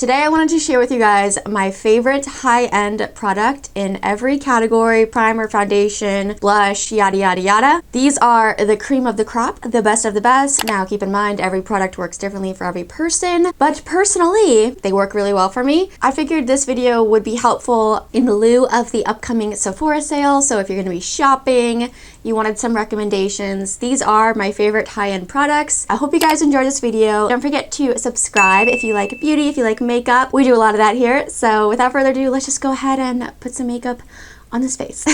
Today I wanted to share with you guys my favorite high-end product in every category: primer, foundation, blush, yada yada yada. These are the cream of the crop, the best of the best. Now keep in mind, every product works differently for every person, but personally, they work really well for me. I figured this video would be helpful in lieu of the upcoming Sephora sale, so if you're gonna be shopping, you wanted some recommendations, these are my favorite high-end products. I hope you guys enjoyed this video. Don't forget to subscribe if you like beauty, if you like makeup. We do a lot of that here. So without further ado, let's just go ahead and put some makeup on this face.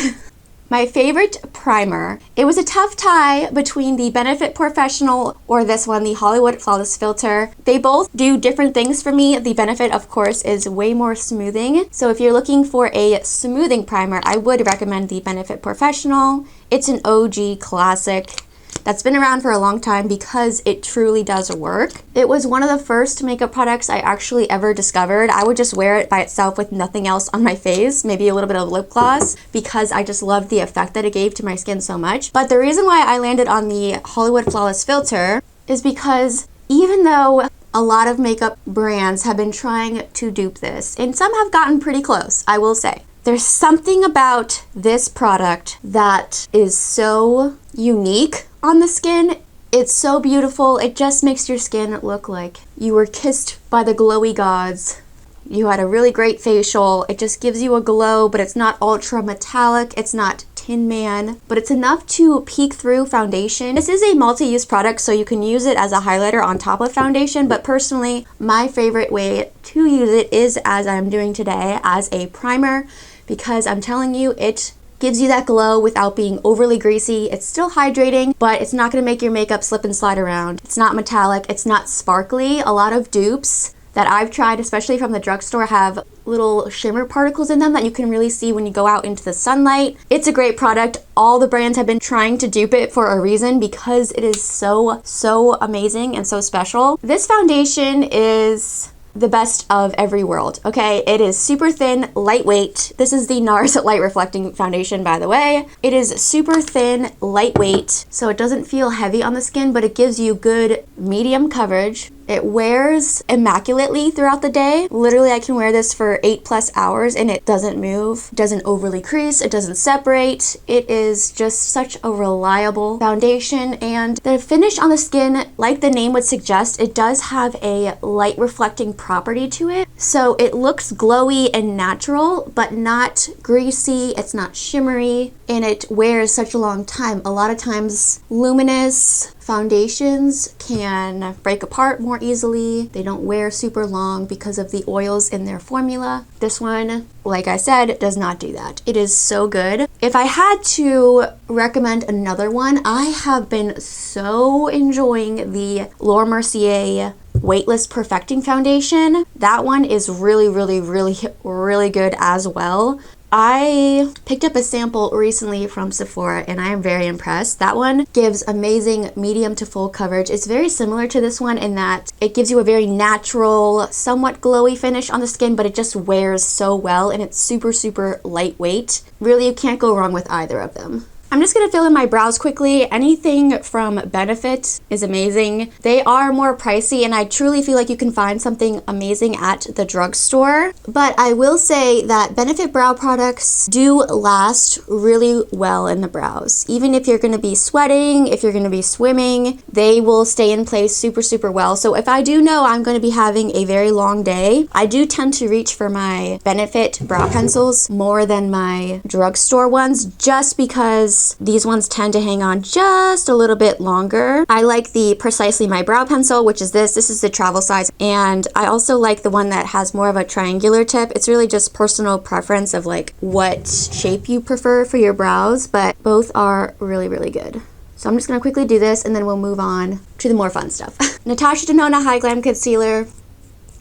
My favorite primer. It was a tough tie between the Benefit Porefessional or this one, the Hollywood Flawless Filter. They both do different things for me. The Benefit, of course, is way more smoothing. So if you're looking for a smoothing primer, I would recommend the Benefit Porefessional. It's an OG classic that's been around for a long time because it truly does work. It was one of the first makeup products I actually ever discovered. I would just wear it by itself with nothing else on my face, maybe a little bit of lip gloss, because I just loved the effect that it gave to my skin so much. But the reason why I landed on the Hollywood Flawless Filter is because even though a lot of makeup brands have been trying to dupe this, and some have gotten pretty close, I will say, there's something about this product that is so unique on the skin. It's so beautiful. It just makes your skin look like you were kissed by the glowy gods. You had a really great facial. It just gives you a glow, but it's not ultra metallic. It's not Tin Man, but it's enough to peek through foundation. This is a multi-use product, so you can use it as a highlighter on top of foundation, but personally, my favorite way to use it is as I'm doing today, as a primer, because I'm telling you, it gives you that glow without being overly greasy. It's still hydrating, but it's not gonna make your makeup slip and slide around. It's not metallic, it's not sparkly. A lot of dupes that I've tried, especially from the drugstore, have little shimmer particles in them that you can really see when you go out into the sunlight. It's a great product. All the brands have been trying to dupe it for a reason because it is so amazing and so special. This foundation is the best of every world, okay? It is super thin, lightweight. This is the Nars Light Reflecting Foundation, by the way. It is super thin, lightweight, so it doesn't feel heavy on the skin, but it gives you good medium coverage. It wears immaculately throughout the day. Literally, I can wear this for 8+ hours and it doesn't move, doesn't overly crease, it doesn't separate. It is just such a reliable foundation, and the finish on the skin, like the name would suggest, it does have a light reflecting property to it. So it looks glowy and natural, but not greasy, it's not shimmery, and it wears such a long time. A lot of times, luminous foundations can break apart more easily. They don't wear super long because of the oils in their formula. This one, like I said, does not do that. It is so good. If I had to recommend another one, I have been so enjoying the Mercier Weightless Perfecting Foundation. That one is really good as well. I picked up a sample recently from Sephora and I am very impressed. That one gives amazing medium to full coverage. It's very similar to this one in that it gives you a very natural, somewhat glowy finish on the skin, but it just wears so well and it's super lightweight. Really, you can't go wrong with either of them. I'm just gonna fill in my brows quickly. Anything from Benefit is amazing. They are more pricey and I truly feel like you can find something amazing at the drugstore. But I will say that Benefit brow products do last really well in the brows. Even if you're gonna be sweating, if you're gonna be swimming, they will stay in place super well. So if I do know I'm gonna be having a very long day, I do tend to reach for my Benefit brow pencils more than my drugstore ones, just because these ones tend to hang on just a little bit longer. I like the Precisely My Brow Pencil, which is this. This is the travel size. And I also like the one that has more of a triangular tip. It's really just personal preference of like what shape you prefer for your brows, but both are really good. So I'm just gonna quickly do this and then we'll move on to the more fun stuff. Natasha Denona High Glam Concealer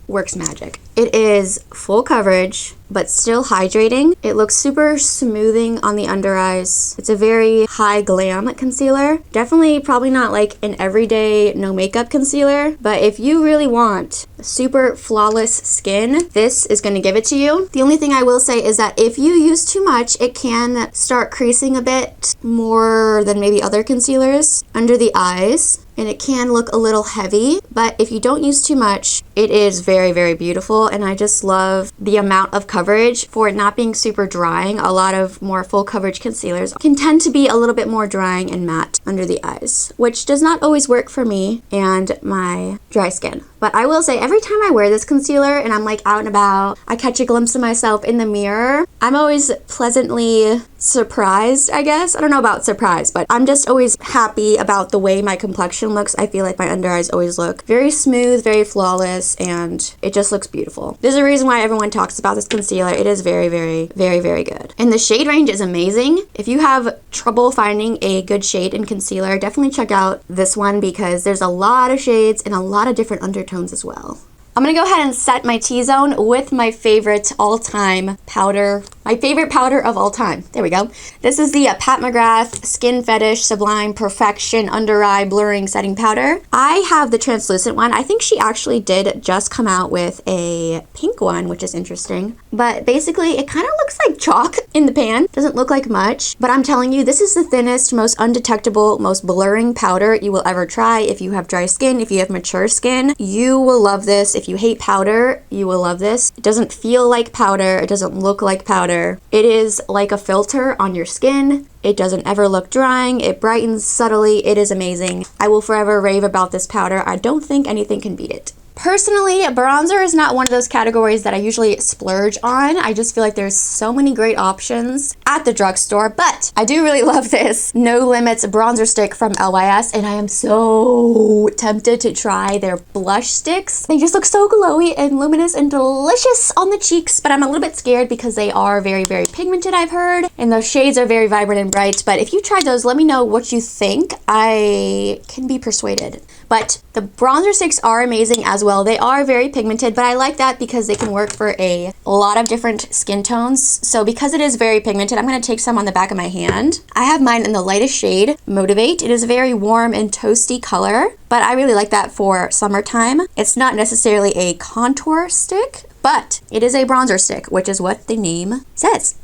works magic. It is full coverage. but still hydrating. It looks super smoothing on the under eyes. It's a very high glam concealer. Definitely probably not like an everyday no makeup concealer, but if you really want super flawless skin, this is going to give it to you. The only thing I will say is that if you use too much, it can start creasing a bit more than maybe other concealers under the eyes, and it can look a little heavy, but if you don't use too much, it is very, very beautiful. And I just love the amount of coverage for it not being super drying. A lot of more full coverage concealers can tend to be a little bit more drying and matte under the eyes, which does not always work for me and my dry skin. But I will say, every time I wear this concealer and I'm like out and about, I catch a glimpse of myself in the mirror, I'm always pleasantly surprised, I guess. I don't know about surprised, but I'm just always happy about the way my complexion looks. I feel like my under eyes always look very smooth, very flawless, and it just looks beautiful. There's a reason why everyone talks about this concealer. It is very, very, very, very good. And the shade range is amazing. If you have trouble finding a good shade in concealer, definitely check out this one because there's a lot of shades and a lot of different undertones as well. I'm gonna go ahead and set my T-zone with my favorite all-time powder. My favorite powder of all time. There we go. This is the Pat McGrath Skin Fetish Sublime Perfection Under Eye Blurring Setting Powder. I have the translucent one. I think she actually did just come out with a pink one, which is interesting. But basically, it kind of looks like chalk in the pan. Doesn't look like much. But I'm telling you, this is the thinnest, most undetectable, most blurring powder you will ever try. If you have dry skin, if you have mature skin, you will love this. If you hate powder, you will love this. It doesn't feel like powder. It doesn't look like powder. It is like a filter on your skin. It doesn't ever look drying. It brightens subtly. It is amazing. I will forever rave about this powder. I don't think anything can beat it. Personally, bronzer is not one of those categories that I usually splurge on. I just feel like there's so many great options at the drugstore, but I do really love this No Limits bronzer stick from LYS, and I am so tempted to try their blush sticks. They just look so glowy and luminous and delicious on the cheeks, but I'm a little bit scared because they are very, very pigmented, I've heard, and those shades are very vibrant and bright. But if you tried those, let me know what you think. I can be persuaded. But the bronzer sticks are amazing as well. They are very pigmented, but I like that because they can work for a lot of different skin tones. So because it is very pigmented, I'm going to take some on the back of my hand. I have mine in the lightest shade, Motivate. It is a very warm and toasty color, but I really like that for summertime. It's not necessarily a contour stick, but it is a bronzer stick, which is what the name says.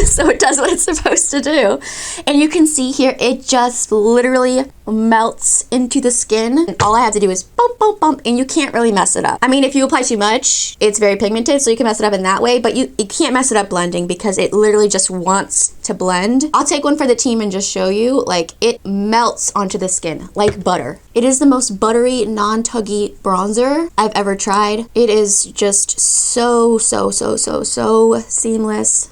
So it does what it's supposed to do. And you can see here, it just literally melts into the skin. And all I have to do is bump, bump, bump, and you can't really mess it up. I mean, if you apply too much, it's very pigmented, so you can mess it up in that way, but you can't mess it up blending because it literally just wants to blend. I'll take one for the team and just show you, like, it melts onto the skin like butter. It is the most buttery, non-tuggy bronzer I've ever tried. It is just so seamless,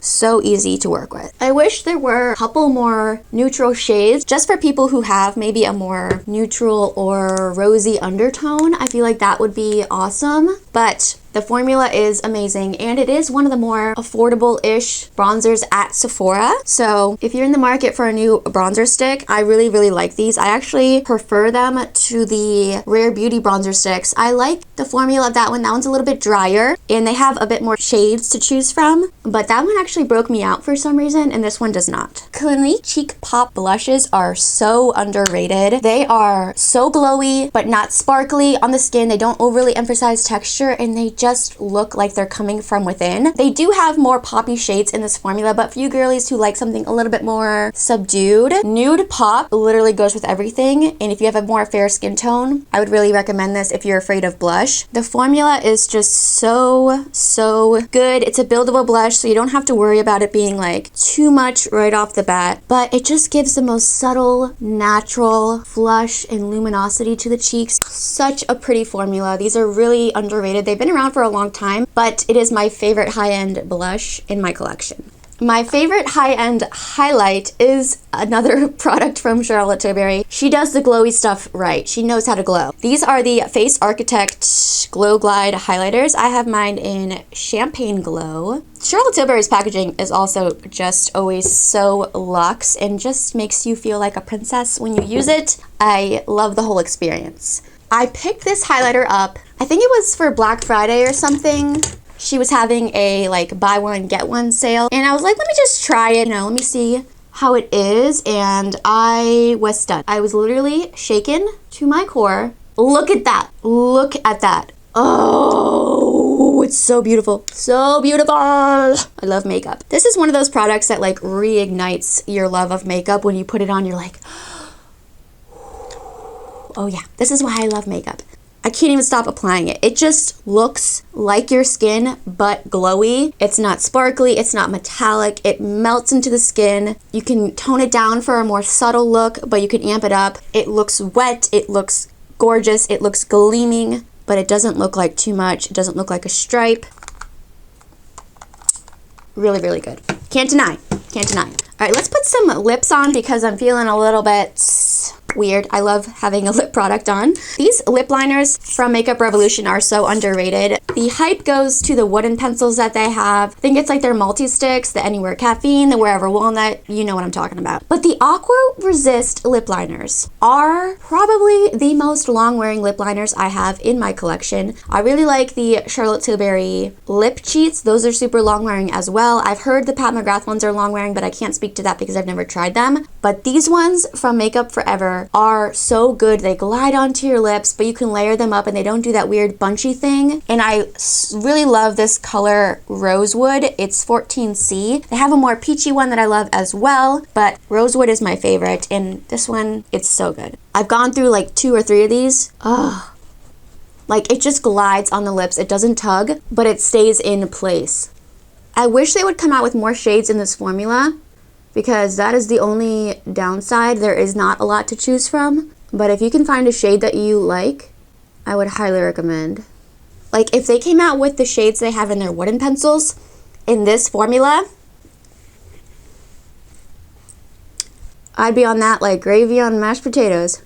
so easy to work with. I wish there were a couple more neutral shades just for people who have maybe a more neutral or rosy undertone. I feel like that would be awesome, but the formula is amazing, and it is one of the more affordable-ish bronzers at Sephora. So if you're in the market for a new bronzer stick, I really, really like these. I actually prefer them to the Rare Beauty bronzer sticks. I like the formula of that one. That one's a little bit drier, and they have a bit more shades to choose from, but that one actually broke me out for some reason, and this one does not. Clinique Cheek Pop blushes are so underrated. They are so glowy, but not sparkly on the skin. They don't overly emphasize texture, and they just look like they're coming from within. They do have more poppy shades in this formula, but for you girlies who like something a little bit more subdued, Nude Pop literally goes with everything. And if you have a more fair skin tone, I would really recommend this if you're afraid of blush. The formula is just so good. It's a buildable blush, so you don't have to worry about it being like too much right off the bat, but it just gives the most subtle, natural flush and luminosity to the cheeks. Such a pretty formula. These are really underrated. They've been around for a long time, but it is my favorite high-end blush in my collection. My favorite high-end highlight is another product from Charlotte Tilbury. She does the glowy stuff right. She knows how to glow. These are the Face Architect Glow Glide highlighters. I have mine in Champagne Glow. Charlotte Tilbury's packaging is also just always so luxe and just makes you feel like a princess when you use it. I love the whole experience. I picked this highlighter up, I think it was for Black Friday or something. She was having a like buy one get one sale, and I was like, let me just try it, you know, let me see how it is. And I was stunned. I was literally shaken to my core. Look at that. Look at that. Oh, it's so beautiful. So beautiful. I love makeup. This is one of those products that like reignites your love of makeup. When you put it on, you're like, oh yeah, this is why I love makeup. I can't even stop applying it. It just looks like your skin, but glowy. It's not sparkly, it's not metallic. It melts into the skin. You can tone it down for a more subtle look, but you can amp it up. It looks wet, it looks gorgeous, it looks gleaming, but it doesn't look like too much. It doesn't look like a stripe. Really, really good. Can't deny, can't deny. All right, let's put some lips on because I'm feeling a little bit weird. I love having a lip product on. These lip liners from Makeup Revolution are so underrated. The hype goes to the wooden pencils that they have. I think it's like their multi-sticks, the Anywhere Caffeine, the Wherever Walnut, you know what I'm talking about. But the Aqua Resist lip liners are probably the most long-wearing lip liners I have in my collection. I really like the Charlotte Tilbury lip cheats. Those are super long-wearing as well. I've heard the Pat McGrath ones are long-wearing, but I can't speak to that because I've never tried them. But these ones from Makeup Forever are so good. They glide onto your lips, but you can layer them up and they don't do that weird bunchy thing. And I really love this color Rosewood. It's 14C. They have a more peachy one that I love as well, but Rosewood is my favorite, and this one, it's so good. I've gone through like 2 or 3 of these. Oh, like it just glides on the lips. It doesn't tug, but it stays in place. I wish they would come out with more shades in this formula, because that is the only downside. There is not a lot to choose from, but if you can find a shade that you like, I would highly recommend. Like if they came out with the shades they have in their wooden pencils in this formula, I'd be on that like gravy on mashed potatoes.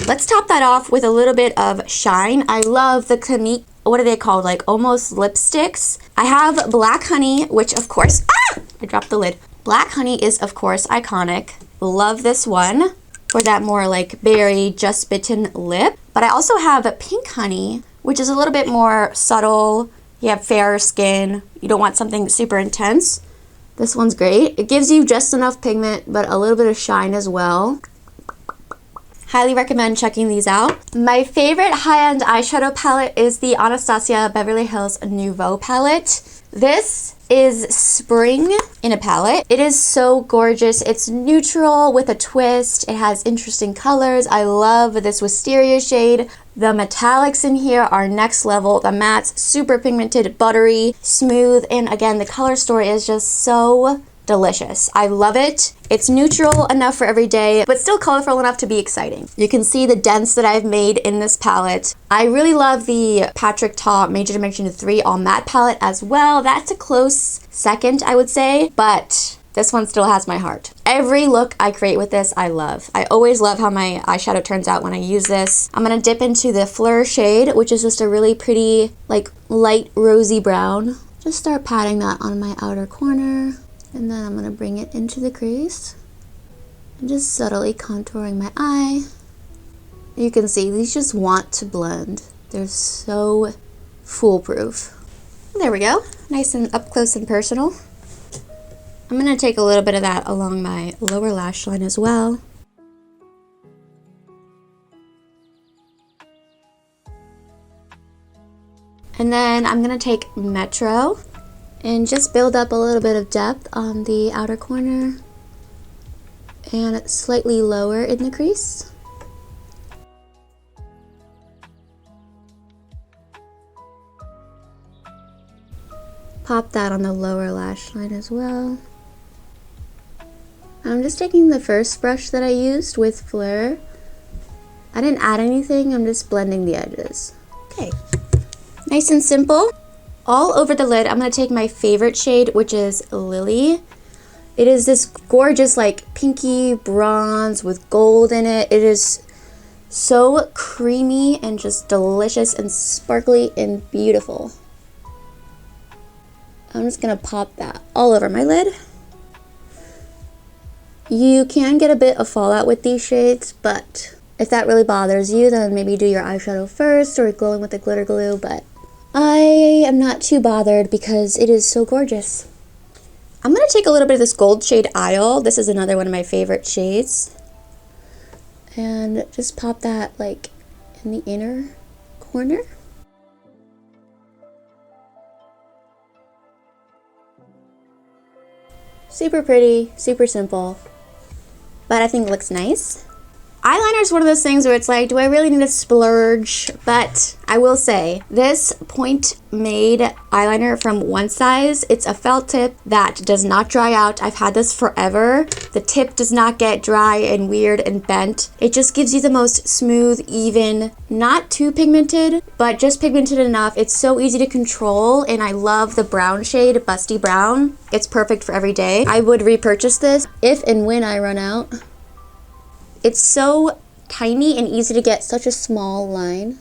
Let's top that off with a little bit of shine. I love the Clinique, what are they called? Like almost lipsticks. I have Black Honey, which of course, I dropped the lid. Black Honey is, of course, iconic. Love this one for that more like berry, just bitten lip. But I also have Pink Honey, which is a little bit more subtle. You have fairer skin. You don't want something super intense. This one's great. It gives you just enough pigment, but a little bit of shine as well. Highly recommend checking these out. My favorite high-end eyeshadow palette is the Anastasia Beverly Hills Nouveau palette. This is spring in a palette. It is so gorgeous. It's neutral with a twist. It has interesting colors. I love this wisteria shade. The metallics in here are next level. The mattes, super pigmented, buttery, smooth, and again, the color story is just so delicious. I love it. It's neutral enough for every day, but still colorful enough to be exciting. You can see the dents that I've made in this palette. I really love the Patrick Ta Major Dimension 3 All Matte palette as well. That's a close second, I would say, but this one still has my heart. Every look I create with this, I love. I always love how my eyeshadow turns out when I use this. I'm gonna dip into the Fleur shade, which is just a really pretty, like light rosy brown. Just start patting that on my outer corner. And then I'm going to bring it into the crease and just subtly contouring my eye. You can see these just want to blend. They're so foolproof. There we go. Nice and up close and personal. I'm going to take a little bit of that along my lower lash line as well. And then I'm going to take Metro and just build up a little bit of depth on the outer corner and slightly lower in the crease. Pop that on the lower lash line as well. I'm just taking the first brush that I used with Fleur. I didn't add anything, I'm just blending the edges. Okay, nice and simple. All over the lid, I'm going to take my favorite shade, which is Lily. It is this gorgeous, like, pinky bronze with gold in it. It is so creamy and just delicious and sparkly and beautiful. I'm just going to pop that all over my lid. You can get a bit of fallout with these shades, but if that really bothers you, then maybe do your eyeshadow first or glowing with the glitter glue, but I am not too bothered because it is so gorgeous. I'm going to take a little bit of this gold shade Isle. This is another one of my favorite shades. And just pop that like in the inner corner. Super pretty, super simple, but I think it looks nice. Eyeliner is one of those things where it's like, do I really need to splurge? But I will say, this point made eyeliner from One Size, it's a felt tip that does not dry out. I've had this forever. The tip does not get dry and weird and bent. It just gives you the most smooth, even, not too pigmented, but just pigmented enough. It's so easy to control, and I love the brown shade, Busty Brown. It's perfect for every day. I would repurchase this if and when I run out. It's so tiny and easy to get such a small line.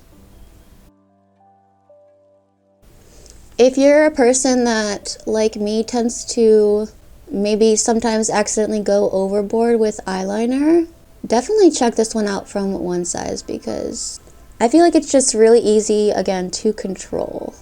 If you're a person that, like me, tends to maybe sometimes accidentally go overboard with eyeliner, definitely check this one out from One Size because I feel like it's just really easy, again, to control.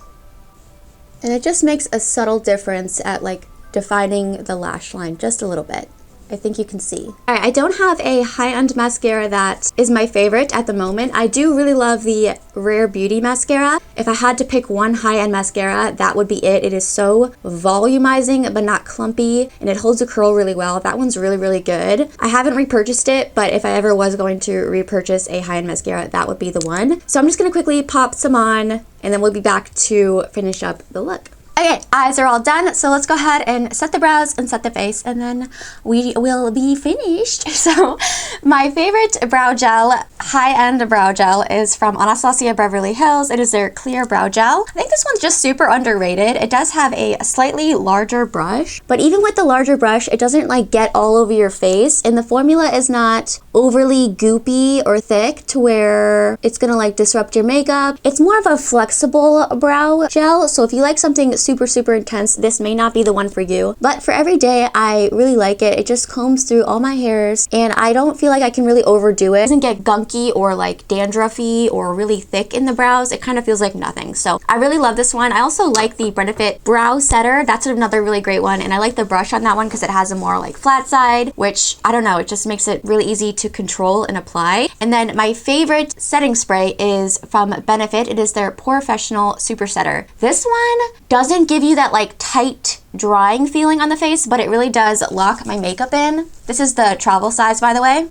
And it just makes a subtle difference at like defining the lash line just a little bit. I think you can see. Alright, I don't have a high-end mascara that is my favorite at the moment. I do really love the Rare Beauty mascara. If I had to pick one high-end mascara, that would be it. It is so volumizing but not clumpy, and it holds a curl really well. That one's really, really good. I haven't repurchased it, but if I ever was going to repurchase a high-end mascara, that would be the one. So I'm just gonna quickly pop some on, and then we'll be back to finish up the look. Okay, eyes are all done, so let's go ahead and set the brows and set the face, and then we will be finished. So my favorite brow gel, high-end brow gel, is from Anastasia Beverly Hills. It is their clear brow gel. I think this one's just super underrated. It does have a slightly larger brush, but even with the larger brush, it doesn't like get all over your face, and the formula is not overly goopy or thick to where it's gonna like disrupt your makeup. It's more of a flexible brow gel, so if you like something super intense, this may not be the one for you, but for every day I really like it. It just combs through all my hairs, and I don't feel like I can really overdo it. It doesn't get gunky or like dandruffy or really thick in the brows. It kind of feels like nothing, so I really love this one. I also like the Benefit brow setter. That's another really great one, and I like the brush on that one because it has a more like flat side, which I don't know, it just makes it really easy to control and apply. And then my favorite setting spray is from Benefit. It is their Porefessional Super Setter. This one doesn't give you that like tight drying feeling on the face, but it really does lock my makeup in. This is the travel size, by the way.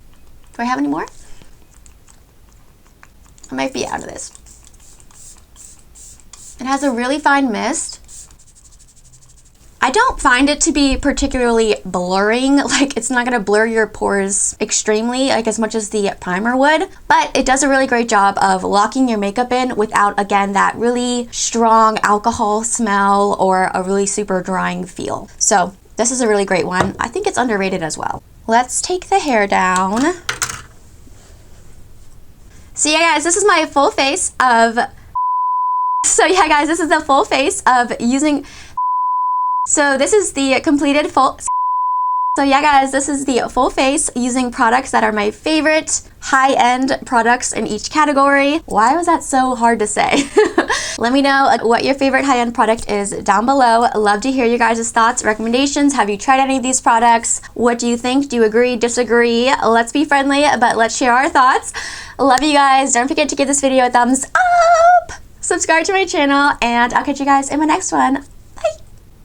Do I have any more? I might be out of this. It has a really fine mist. I don't find it to be particularly blurring, like it's not gonna blur your pores extremely, like as much as the primer would, but it does a really great job of locking your makeup in without, again, that really strong alcohol smell or a really super drying feel. So this is a really great one. I think it's underrated as well. Let's take the hair down. So yeah guys, this is my full face of, So this is the completed full, so yeah guys, this is the full face using products that are my favorite high-end products in each category. Why was that so hard to say? Let me know what your favorite high-end product is down below. Love to hear your guys' thoughts, recommendations. Have you tried any of these products? What do you think? Do you agree, disagree? Let's be friendly, but let's share our thoughts. Love you guys. Don't forget to give this video a thumbs up, subscribe to my channel, and I'll catch you guys in my next one.